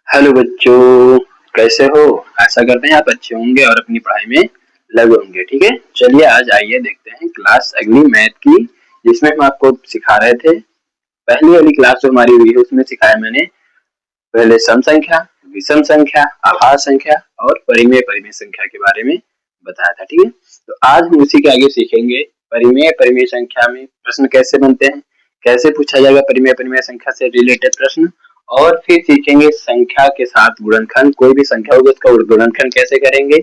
Hello बच्चों, कैसे हो? आशा करते हैं आप अच्छे होंगे और अपनी पढ़ाई में लगे होंगे। ठीक है, चलिए आज आइए देखते हैं क्लास अगली मैथ की, जिसमें हम आपको सिखा रहे थे। पहली वाली क्लास जो हमारी हुई है उसमें सिखाया मैंने पहले सम संख्या, विषम संख्या, आभाज्य संख्या और परिमेय परिमेय संख्या के बारे में बताया था। ठीक है, तो आज हम उसी के आगे सीखेंगे परिमेय परिमेय संख्या में प्रश्न कैसे बनते हैं, कैसे पूछा जाएगा परिमेय परिमेय संख्या से रिलेटेड प्रश्न, और फिर सीखेंगे संख्या के साथ गुणनखंड। कोई भी संख्या होगी उसका गुणनखंड कैसे करेंगे,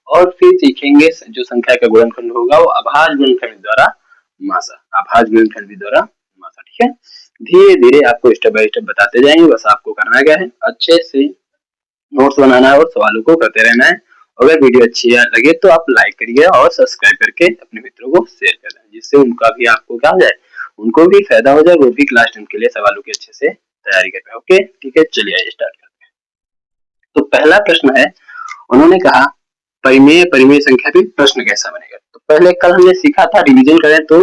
और फिर सीखेंगे जो संख्या का गुणनखंड होगा वो अभाज्य गुणनखंड द्वारा मासा, अभाज्य गुणनखंड द्वारा मासा। ठीक है, धीरे धीरे आपको स्टेप बाय स्टेप बताते जाएंगे। बस आपको करना क्या है, अच्छे से नोट्स बनाना है और सवालों को करते रहना है। अगर वीडियो अच्छी लगे तो आप लाइक करिए और सब्सक्राइब करके अपने मित्रों को शेयर कर दें, जिससे उनका भी आपको क्या हो जाए, उनको भी फायदा हो जाए, वो भी क्लास 10 के लिए सवालों की अच्छे से तैयारी कर पाए। ओके, ठीक है, चलिए आइए स्टार्ट करते हैं। तो पहला प्रश्न है, उन्होंने कहा परिमेय परिमेय संख्या भी प्रश्न कैसा बनेगा। तो पहले कल हमने सीखा था, रिवीजन करें तो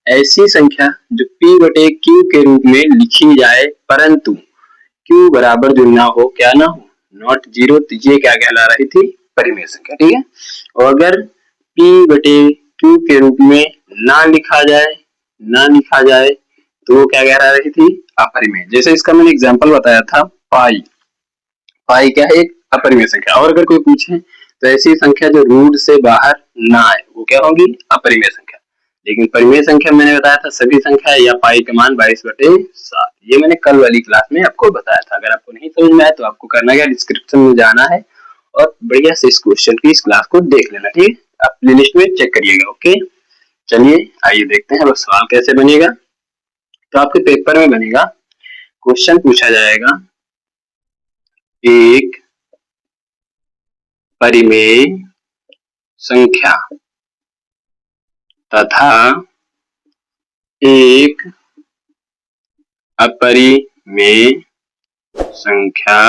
ऐसी संख्या जो p बटे q के रूप में लिखी जाए परंतु q बराबर जो ना हो, क्या ना हो, नॉट जीरो, तो ये क्या कहला रही थी, परिमेय संख्या। ठीक है, और अगर p बटे q के रूप में ना लिखा जाए तो वो क्या कह रही थी, अपरिमेय। जैसे इसका मैंने एग्जांपल बताया था, पाई क्या है, एक अपरिमेय संख्या। और अगर कोई पूछे तो ऐसी संख्या जो रूट से बाहर ना आए वो क्या होगी, अपरिमेय संख्या। लेकिन परिमेय संख्या मैंने बताया था सभी संख्या या पाई का मान 22/7। ये मैंने कल वाली क्लास में आपको बताया था। अगर आपको नहीं समझ में आया तो आपको करना क्या, डिस्क्रिप्शन में जाना है और बढ़िया से इस क्वेश्चन की इस क्लास को देख लेना। ठीक, आप प्लेलिस्ट में चेक करिएगा। ओके, चलिए आइए देखते हैं अब सवाल कैसे बनेगा। तो आपके पेपर में बनेगा, क्वेश्चन पूछा जाएगा, एक परिमेय संख्या तथा एक अपरिमेय संख्या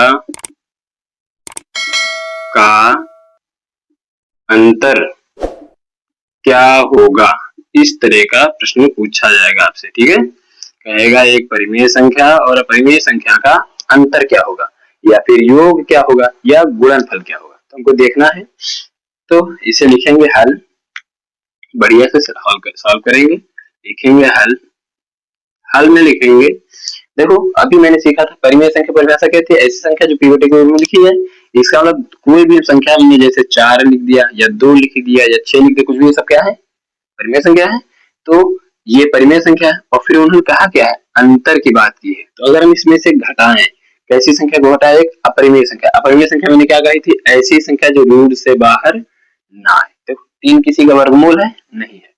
का अंतर क्या होगा। इस तरह का प्रश्न पूछा जाएगा आपसे। ठीक है, कहेगा एक परिमेय संख्या और अपरिमेय संख्या का अंतर क्या होगा, या फिर योग क्या होगा, या गुणनफल क्या होगा। तो हमको देखना है। तो इसे लिखेंगे हल, बढ़िया से सॉल्व करेंगे, लिखेंगे हल। हल में लिखेंगे, देखो अभी मैंने सीखा था परिमेय संख्या परिभाषा क्या थी, ऐसी संख्या जो p बटे के रूप में लिखी जाए। इसका मतलब कोई भी संख्या हमने जैसे 4 लिख दिया या 2 लिख दिया या 6 लिख दिया, कुछ भी, सब क्या है, परिमेय संख्या है। तो ये परिमेय संख्या है। और फिर उन्होंने कहा क्या है, अंतर की बात की है। तो अगर हम इसमें से घटाएं, कैसी संख्या को घटाएं, एक अपरिमेय संख्या। अपरिमेय संख्या मैंने क्या कही थी, ऐसी संख्या जो रूट से बाहर ना आए। देखो 3 किसी का वर्गमूल है, नहीं है।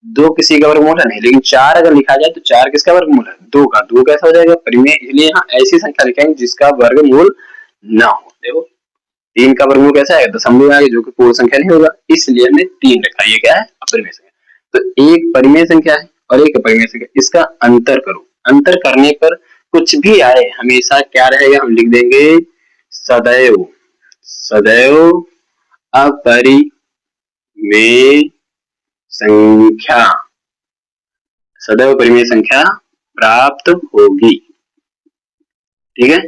2 किसी का वर्गमूल है, नहीं। लेकिन 4 अगर लिखा जाए तो 4 किसका वर्गमूल है, 2 का। 2 कैसा हो जाएगा, परिमेय। इसलिए यहाँ ऐसी संख्या लिखेंगे जिसका वर्गमूल ना हो। देखो 3 का वर्गमूल कैसा है, दशमलव में आगे, जो कि पूर्ण संख्या नहीं होगा, इसलिए हमने 3 रखा। ये क्या है, अपरिमेय संख्या। तो एक परिमेय संख्या है और एक अपरिमेय संख्या, इसका अंतर करो। अंतर करने पर कुछ भी आए हमेशा क्या रहेगा, हम लिख देंगे सदैव अपरिमेय संख्या, सदैव परिमेय संख्या प्राप्त होगी। ठीक है,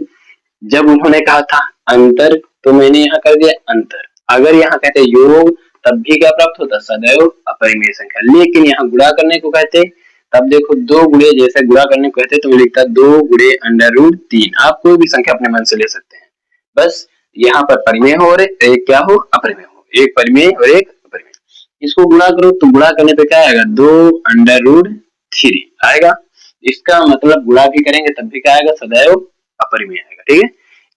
जब उन्होंने कहा था अंतर तो मैंने यहाँ कर दिया अंतर। अगर यहाँ कहते योग तब भी क्या प्राप्त होता, सदैव अपरिमेय संख्या। लेकिन यहाँ गुणा करने को कहते, तब देखो 2 गुणे, जैसे गुणा करने को कहते तो लिखता 2 गुणे √3। आप कोई भी संख्या अपने मन से ले सकते हैं, बस यहाँ पर परिमेय हो और एक क्या हो, अपरिमेय हो। एक परिमेय और एक अपरिमेय, इसको गुणा करो तो गुणा करने पे क्या आएगा, 2√3 आएगा। इसका मतलब गुणा भी करेंगे तब भी क्या आएगा, सदैव अपरिमेय आएगा। ठीक है,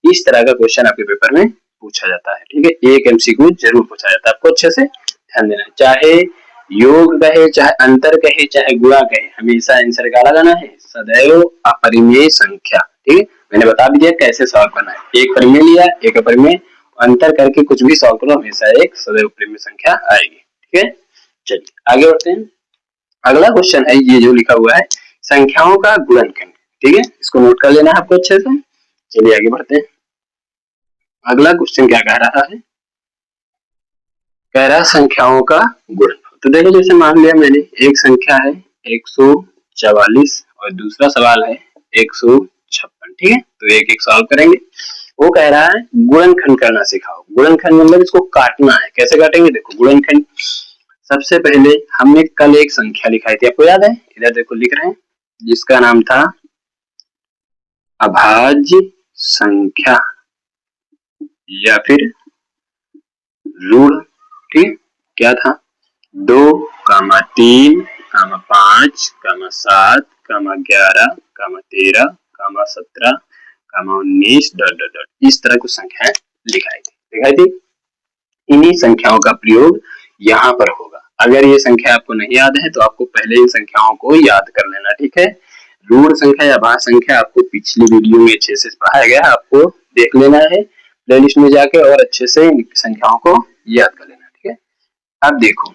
इस तरह का क्वेश्चन आपके पेपर में पूछा जाता है। ठीक है, एक एमसीक्यू जरूर पूछा जाता है, आपको अच्छे से ध्यान देना है। चाहे योग कहे, चाहे अंतर कहे, चाहे गुणा कहे, हमेशा आंसर क्या लगाना है, सदैव अपरिमेय संख्या। ठीक है, मैंने बता भी दिया कैसे सॉल्व करना है। एक परिमेय लिया, एक अपरिमेय, अंतर करके कुछ भी सॉल्व करो, हमेशा एक सदैव अपरिमेय संख्या आएगी। ठीक है, चलिए आगे बढ़ते हैं। अगला क्वेश्चन है ये जो लिखा हुआ है, संख्याओं का गुणनखंड। ठीक है, इसको नोट कर लेना है आपको अच्छे से। चलिए आगे बढ़ते हैं। अगला क्वेश्चन क्या कह रहा है, कह रहा संख्याओं का गुणनफल। तो देखो जैसे मान लिया मैंने एक संख्या है 144 और दूसरा सवाल है 156। ठीक है, तो एक एक सॉल्व करेंगे। वो कह रहा है गुणनखंड करना सिखाओ। गुणनखंड मतलब इसको काटना है। कैसे काटेंगे? देखो गुणनखंड, सबसे पहले हमने कल एक संख्या लिखाई थी, आपको याद है? इधर देखो लिख रहे हैं, जिसका नाम था अभाज्य संख्या या फिर ऋण। ठीक, क्या था? 2, 3, 5, 7, 11, 13, 17, 19 डॉट डॉट डॉट, इस तरह कुछ संख्याएं लिखाई थी। इन्हीं संख्याओं का प्रयोग यहाँ पर होगा। अगर ये संख्या आपको नहीं याद है तो आपको पहले इन संख्याओं को याद कर लेना, ठीक है? ऋण संख्या या भाज्य संख्या आपको पिछली वीडियो में अच्छे से पढ़ाया गया है, आपको देख लेना है प्लेलिस्ट में जाके और अच्छे से इन संख्याओं को याद कर लेना, ठीक है? अब देखो,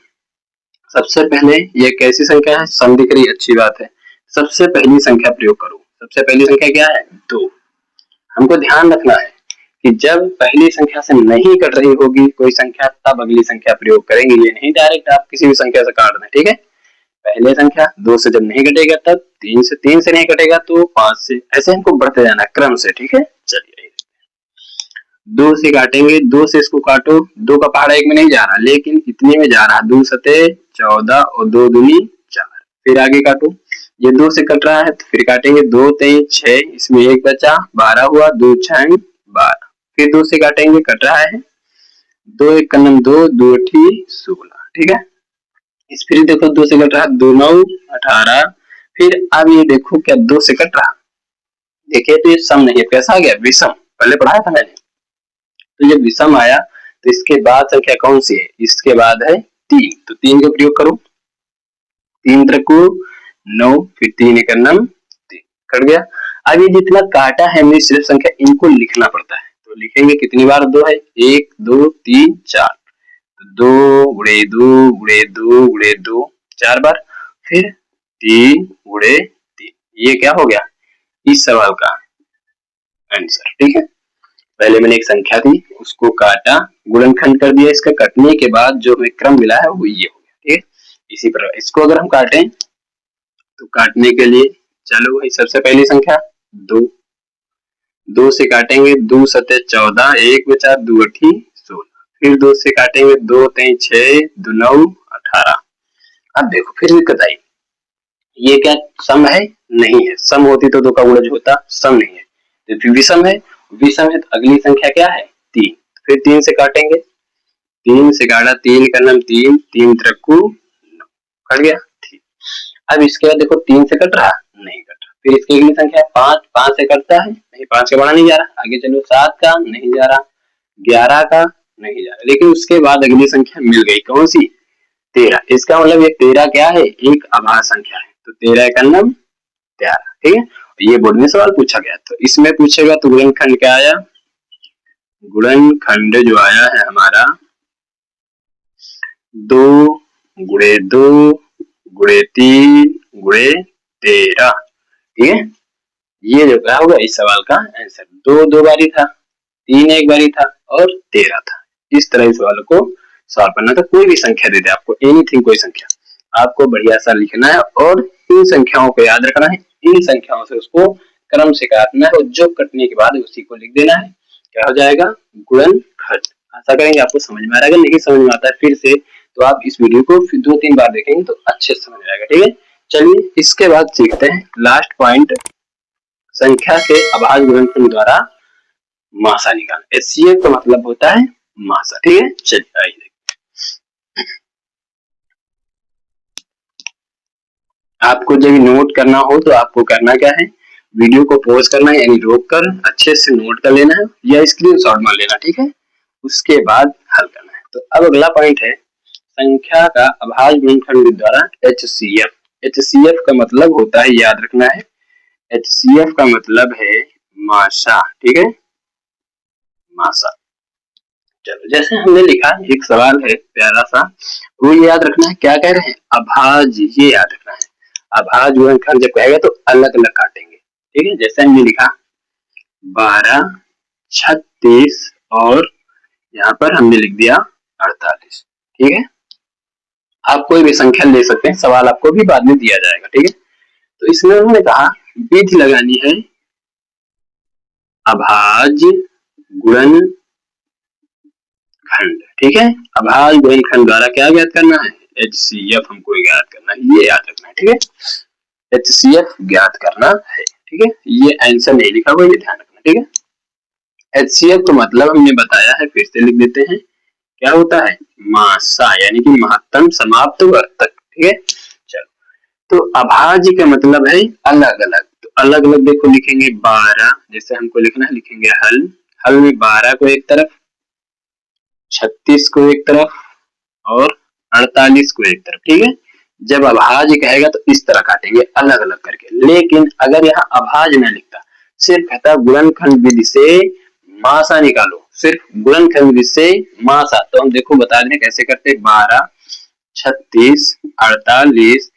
सबसे पहले ये कैसी संख्या है? सम दिख रही, अच्छी बात है। सबसे पहली संख्या प्रयोग करो। सबसे पहली संख्या क्या है? 2। हमको ध्यान रखना है कि जब पहली संख्या से नहीं कट रही होगी कोई संख्या, तब अगली संख्या प्रयोग करेंगे। ये नहीं डायरेक्ट आप किसी भी संख्या से काट दें, ठीक है? पहले संख्या 2 से जब नहीं कटेगा तब 3 से नहीं कटेगा तो 5 से, ऐसे हमको बढ़ते जाना क्रम से, ठीक है? चलिए 2 से काटेंगे, 2 से इसको काटो। 2 का पहाड़ा 1 में नहीं जा रहा, लेकिन इतने में जा रहा। 2 सते 14 और 2 दूनी 4। फिर आगे काटो, ये 2 से कट रहा है तो फिर काटेंगे। 2 3 6, इसमें 1 बचा, 12 हुआ। 2 6 12। फिर 2 से काटेंगे, कट रहा है। 2 1 कन्नम 2, 2 8 16, ठीक है? इस फिर देखो 2 से कट रहा, 2 9 18। फिर अब ये देखो क्या 2 से कट रहा, देखिए तो ये सम नहीं है, कैसा आ गया? विषम। पहले पढ़ाया था मैंने। तो जब विषम आया तो इसके बाद संख्या कौन सी है? इसके बाद है 3, तो 3 का प्रयोग करो। 3 त्रिकु 9, फिर 3 एक नम 3, कट गया। अब ये जितना काटा है हमें सिर्फ संख्या, इनको लिखना पड़ता है। तो लिखेंगे कितनी बार 2 है? 1 2 3 4, 2 गुणे 2 गुणे 2 गुणे 2 4 बार, फिर 3 गुणे 3। ये क्या हो गया इस सवाल का आंसर, ठीक है? पहले मैंने एक संख्या थी उसको काटा, गुणनखंड कर दिया। इसका कटने के बाद जो हमें क्रम मिला है वो ये हो गया, ठीक है? इसी प्रकार इसको अगर हम काटें तो काटने के लिए चलो भाई, सबसे पहली संख्या 2, 2 से काटेंगे। 2 सते 14, 1 बचा, 2 8 16। फिर 2 से काटेंगे, 2 3 6, 2 9 18। अब देखो फिर दिक्कत आई, ये क्या सम है? नहीं है। सम होती तो 2 का गुणज होता, सम नहीं है तो फिर विषम है। विषम है तो अगली संख्या क्या है? 3। फिर 3 से काटेंगे, 3 से काटा, 3 का नाम 3, 3 त्रिकु 9, कट गया, ठीक। अब इसके बाद देखो 3 से कट रहा, नहीं कट रहा। फिर इसकी अगली संख्या 5, 5 से कटता है नहीं, 5 के बढ़ा नहीं जा रहा। आगे चलो 7 का नहीं जा रहा, 11 का नहीं जा रहा, लेकिन उसके बाद अगली संख्या मिल गई, कौन सी? 13। इसका मतलब ये 13 क्या है? एक अभाज्य संख्या है, तो 13 का नाम 13, ठीक है? ये बोर्ड में सवाल पूछा गया, तो इसमें पूछेगा तो गुणनखंड क्या आया? गुणनखंड जो आया है हमारा 2 गुणे 2 गुणे 3 गुणे 13, ठीक है? ये जो क्या होगा इस सवाल का आंसर। 2 2 बारी था, 3 एक बारी था और 13 था। इस तरह इस सवाल को सॉल्व करना था। कोई भी संख्या दे दे आपको, एनीथिंग, कोई संख्या, आपको बढ़िया सा लिखना है और इन संख्याओं को याद रखना है। इन संख्याओं से उसको क्रम से काटना है और जो कटने के बाद उसी को लिख देना है। क्या हो जाएगा? गुणनखंड। आशा करेंगे आपको समझ में आ रहा है। अगर नहीं समझ में आता है फिर से तो आप इस वीडियो को फिर 2-3 बार देखेंगे तो अच्छे से समझ में आएगा, ठीक है? चलिए इसके बाद सीखते हैं लास्ट पॉइंट, संख्या के अभाज्य गुणनखंड द्वारा मासा निकालना। एचसीएफ का मतलब होता है मासा, ठीक है? चलिए आइए, आपको जब नोट करना हो तो आपको करना क्या है? वीडियो को पॉज करना है, यानी रोक कर अच्छे से नोट कर लेना है या स्क्रीनशॉट मार लेना, ठीक है? उसके बाद हल करना है। तो अब अगला पॉइंट है संख्या का अभाज्य गुणनखंड द्वारा एचसीएफ। एचसीएफ का मतलब होता है, याद रखना है, एचसीएफ का मतलब है मासा, ठीक है? मासा। चलो जैसे हमने लिखा, एक सवाल है प्यारा सा, वो याद रखना है। क्या कह रहे हैं? अभाज्य, ये याद रखना है। अभाज्य गुणनखंड जब कहेगा तो अलग अलग काटेंगे, ठीक है? जैसे हमने लिखा 12 36 और यहाँ पर हमने लिख दिया 48, ठीक है? आप कोई भी संख्या ले सकते हैं, सवाल आपको भी बाद में दिया जाएगा, ठीक है? तो इसमें उन्होंने कहा विधि लगानी है अभाज्य गुणनखंड, ठीक है। अभाज्य गुणनखंड द्वारा क्या ज्ञात करना है, HCF हमको ज्ञात करना है, ये याद रखना है, ठीक है। HCF ज्ञात करना है, ठीक है। ये आंसर नहीं लिखा हुआ, ये ध्यान रखना, ठीक है। HCF तो मतलब हमने बताया है, फिर से लिख देते हैं, क्या होता है, मासा यानी कि महत्तम समाप्त वर्तक, ठीक है। चलो, तो अभाज्य का मतलब है अलग अलग, तो अलग अलग देखो लिखेंगे 12, जैसे हमको लिखना है, लिखेंगे हल, हल में 12 को एक तरफ, 36 को एक तरफ और 48 को एक तरफ, ठीक है। जब अभाज्य कहेगा तो इस तरह काटेंगे अलग अलग करके, लेकिन अगर यहाँ अभाज्य न लिखता, सिर्फ कहता गुणनखंड विधि से मासा निकालो, सिर्फ गुणनखंड विधि से मासा, तो हम देखो बता दें कैसे करते, 12, 36, 48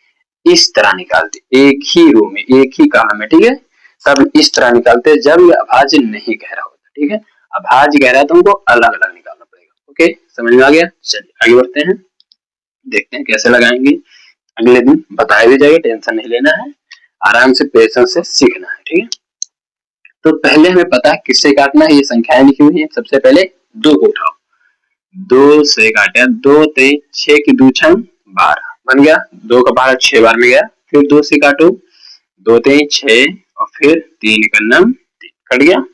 इस तरह निकालते, एक ही रो में, एक ही कॉलम में, ठीक है। तब इस तरह निकालते जब ये अभाज्य नहीं कह रहा होता, ठीक है। अभाज्य कह रहा है तो हमको अलग अलग निकालना पड़ेगा, ओके, समझ में आ गया। चलिए आगे बढ़ते हैं, देखते हैं कैसे लगाएंगे, अगले दिन बताया भी जाएगा, टेंशन नहीं लेना है, आराम से पेशेंस से सीखना है, ठीक है। तो पहले हमें पता है किससे काटना है, ये संख्याएं लिखी हुई है, सबसे पहले 2 को उठाओ, 2 से काटे, 2 3 6 की 2 छंग 12 बन गया, 2 का 12 6 बार में गया, फिर 2 से काटो, 2 3 6 और फिर 3 का नम 3 कट गया।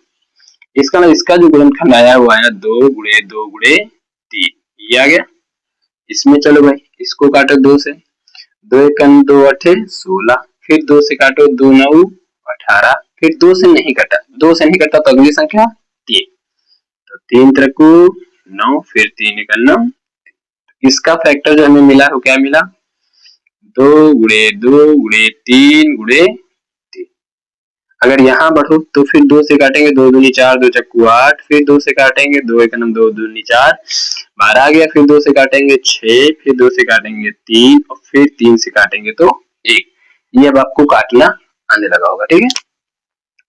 इसका मतलब इसका जो गुणनखंड आया हुआ है 2 गुणे 2 गुणे 3, ये आ गया। इसमें चलो भाई इसको काटो 2 से, 2 एकम 2 अठे 16, फिर 2 से काटो, 2 9 18, फिर 2 से नहीं कटा, 2 से नहीं कटा तो अगली संख्या 3, तो 3 त्रिकु 9, फिर 3 का 9, इसका फैक्टर जो हमें मिला वो क्या मिला, 2 गुणे 2 गुणे 3 गुणे 3। अगर यहाँ बढ़ो तो फिर 2 से काटेंगे, 2 दूनी 4, 2 चक्कू 8, फिर 2 से काटेंगे, 2 एकम 2 दूनी 4 12 आ गया, फिर 2 से काटेंगे 6, फिर 2 से काटेंगे 3 और फिर 3 से काटेंगे तो 1। ये अब आपको काटना आने लगा होगा, ठीक है।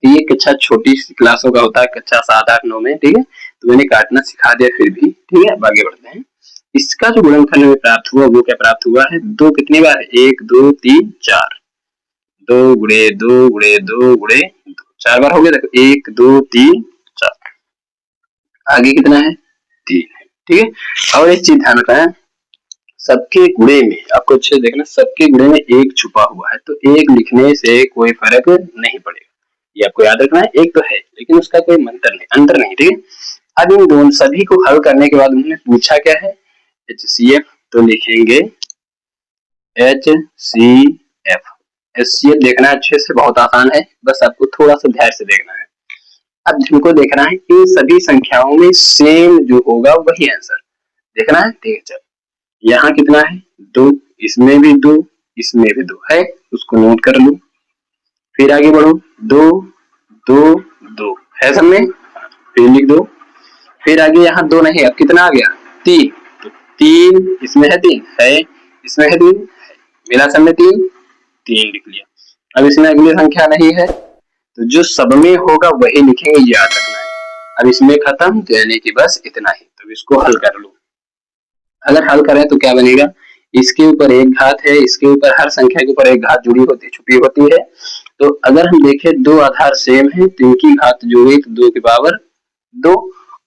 ये कक्षा छोटी क्लासों का होता है, कक्षा 7 8 9 में, ठीक है। तो मैंने काटना सिखा दिया फिर भी, ठीक है। अब आगे बढ़ते हैं, इसका जो गुणनखंड में प्राप्त हुआ वो क्या प्राप्त हुआ है, 2 कितनी बार है, 1 2 3 4, 2 गुणे 2 गुणे 2 गुणे 2, 4 बार हो गया, देखो 1 2 3 4, आगे कितना है 3 है, ठीक है। और एक चीज ध्यान रखना है, सबके गुणे में आपको अच्छे देखना, सबके गुणे में एक छुपा हुआ है, तो एक लिखने से कोई फर्क नहीं पड़ेगा, ये आपको याद रखना है। एक तो है लेकिन उसका कोई मंत्र नहीं, अंतर नहीं, ठीक है। अब इन दोनों सभी को हल करने के बाद उन्होंने पूछा क्या है, HCF, तो लिखेंगे HCF। HCF देखना अच्छे से, बहुत आसान है, बस आपको थोड़ा सा ध्यान से देखना है। अब जिनको देखना है इन सभी संख्याओं में सेम जो होगा वही आंसर देखना है, ठीक है। चलो यहाँ कितना है 2, इसमें भी 2, इसमें भी 2 है, उसको नोट कर लो, फिर आगे बढ़ो, 2 2 2 है सब में, फिर लिख दो, फिर आगे यहाँ 2 नहीं, अब कितना आ गया 3, तो 3 इसमें है, 3 है, इसमें है 3 है, मिला सब में 3 3 लिख लिया। अब इसमें अगली संख्या नहीं है, तो जो सब में होगा वही लिखेंगे, याद रखना है। अब इसमें खत्म, तो यानी कि बस इतना ही, तो इसको हल कर लो। अगर हल करें तो क्या बनेगा, इसके ऊपर एक घात है, इसके ऊपर हर संख्या के ऊपर एक घात जुड़ी होती छुपी होती है, तो अगर हम देखें 2 आधार सेम है तो इनकी घात जो हुई तो 2 की पावर 2,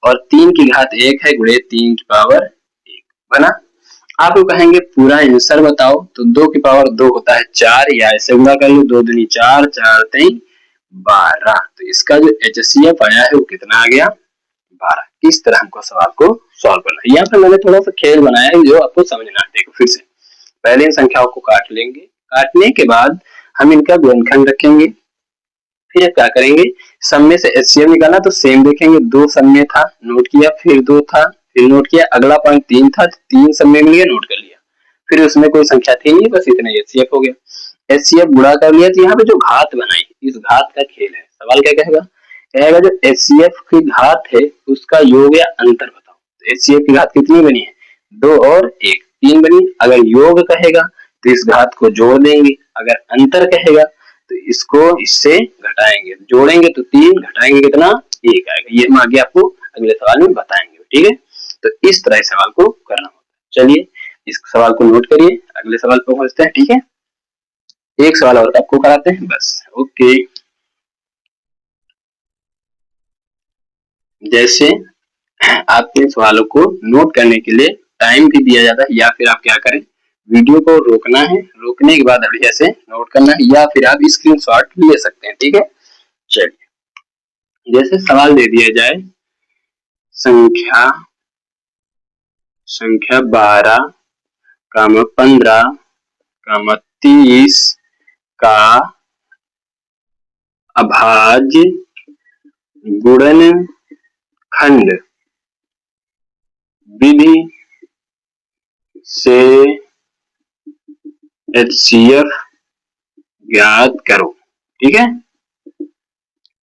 और 3 की घात 1 है गुणे 3 की पावर 1 बना। आप कहेंगे पूरा आंसर बताओ, तो 2 की पावर 2 होता है 4, या ऐसे गुणा कर लो, 2 दूनी 4 4 3 12, तो इसका जो HCF आया है वो कितना आ गया 12। इस तरह हमको सवाल को सॉल्व करना है। यहाँ पे मैंने थोड़ा सा खेल बनाया है जो आपको समझना है। देखो फिर से, पहले इन संख्याओं को काट लेंगे, काटने के बाद हम इनका गुणनखंड रखेंगे, फिर क्या करेंगे, सब में से HCF निकालना, तो सेम देखेंगे, 2 सब में था नोट किया, फिर 2 था फिर नोट किया, अगला पॉइंट 3 था, 3 सब में मिल गया नोट कर लिया, फिर उसमें कोई संख्या थी नहीं, बस इतना HCF हो गया। HCF गुणा कर लिया, तो यहाँ पे जो घात बनाई, इस घात का खेल है। सवाल क्या कहेगा, कहेगा जो HCF की घात है उसका योग या अंतर बताओ। तो HCF की घात कितनी बनी है, 2 और 1 3 बनी। अगर योग कहेगा तो इस घात को जोड़ देंगे, अगर अंतर कहेगा तो इसको इससे घटाएंगे, जोड़ेंगे तो 3, घटाएंगे कितना 1 आएगा। ये हम आगे आपको अगले सवाल में बताएंगे, ठीक है। तो इस तरह सवाल को करना होता है। चलिए इस सवाल को नोट करिए, अगले सवाल पर पहुंचते हैं, ठीक है। एक सवाल और आपको कराते हैं बस, ओके। जैसे आपके सवालों को नोट करने के लिए टाइम भी दिया जाता है, या फिर आप क्या करें, वीडियो को रोकना है, रोकने के बाद बढ़िया से नोट करना है, या फिर आप स्क्रीनशॉट ले सकते हैं। ठीक है, चलिए जैसे सवाल दे दिया जाए, संख्या 12, 15, 30 का अभाज्य गुणनखंड विधि से HCF ज्ञात करो। ठीक है,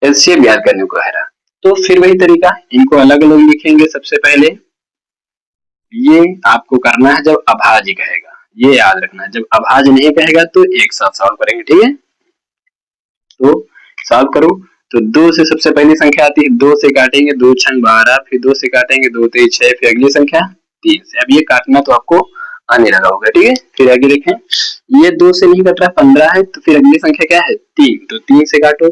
HCF ज्ञात करने को है। तो फिर वही तरीका, इनको अलग अलग लिखेंगे। सबसे पहले ये आपको करना है जब अभाज्य कहेगा, ये याद रखना है, जब अभाज्य नहीं कहेगा तो एक साथ सॉल्व करेंगे। ठीक है, तो सॉल्व करो। तो 2 से सबसे पहली संख्या आती है, 2 से काटेंगे, 2 छंग 12, फिर 2 से काटेंगे, 2 3 6, फिर अगली संख्या 3 से। अब ये काटना तो आपको आने लगा होगा। ठीक है, फिर आगे देखें, ये 2 से नहीं कट रहा, 15 है, तो फिर अगली संख्या क्या है, 3, तो 3 से काटो,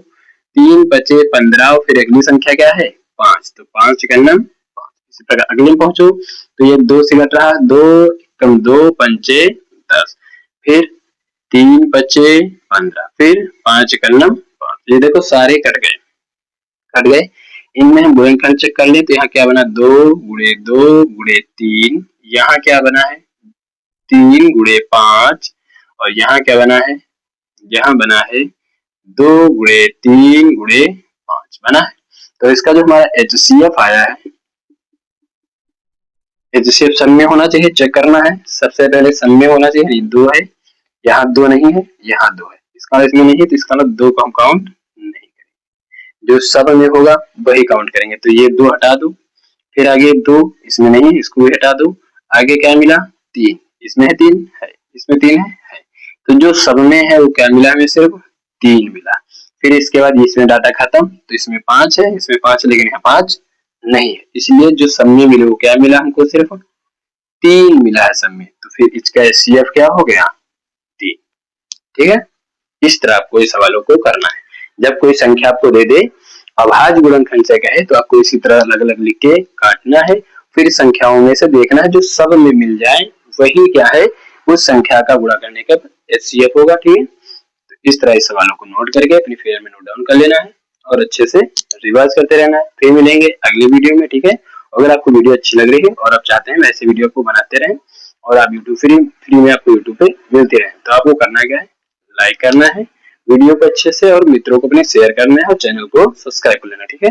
3 बचे 15, और फिर अगली संख्या क्या है, 5, तो 5 करना 5। इसी प्रकार अगले में पहुंचो, तो ये 2 से कट रहा, 2 कम 2 पंचे 10, फिर 3 बचे 15, फिर 5 कलम 5। ये देखो सारे कट गए। इनमें हम गुणनखंड चेक कर ले, तो यहाँ क्या बना, 2 गुणे 2 गुणे 3, यहाँ क्या बना है 3 गुणे 5, और यहाँ क्या बना है, यहाँ बना है 2 गुणे 3 गुणे 5 बना है। तो इसका जो हमारा HCF आया है, HCF सब में होना चाहिए, चेक करना है। सबसे पहले सब में होना चाहिए, 2 है, यहाँ 2 नहीं है, यहाँ 2 है, इसका इसमें नहीं है, तो इसका मतलब 2 को हम काउंट नहीं करेंगे, जो सब में होगा वही काउंट करेंगे। तो ये 2 हटा दो, फिर आगे 2 इसमें नहीं है, इसको भी हटा दो, आगे क्या मिला 3, इसमें है 3 है, इसमें 3 है, तो जो सब में है वो क्या मिला, हमें सिर्फ 3 मिला। फिर इसके बाद इसमें डाटा खत्म, तो इसमें 5 है, इसमें 5 है, लेकिन यहाँ 5 नहीं है, इसलिए जो सब में मिले वो क्या मिला, हमको सिर्फ 3 मिला है सब में। तो फिर इसका HCF क्या हो गया, 3। ठीक है, इस तरह आपको इस सवालों को करना है। जब कोई संख्या आपको दे दे अभाज्य गुणनखंड से कहे, तो आपको इसी तरह अलग अलग लिख के काटना है, फिर संख्याओं में से देखना है जो सब में मिल जाए वही क्या है, उस संख्या का गुणा करने का HCF होगा। ठीक है, तो इस तरह इस सवालों को नोट करके अपनी फेयर में नोट डाउन कर लेना है और अच्छे से रिवाइज करते रहना है। फिर मिलेंगे अगले वीडियो में। ठीक है, अगर आपको वीडियो अच्छी लग रही है और आप चाहते हैं वैसे वीडियो को बनाते रहें और आप यूट्यूब फ्री में आपको यूट्यूब पे मिलते रहे, तो आपको करना क्या है, लाइक करना है वीडियो को अच्छे से, और मित्रों को अपने शेयर करना है, और चैनल को सब्सक्राइब कर लेना। ठीक है।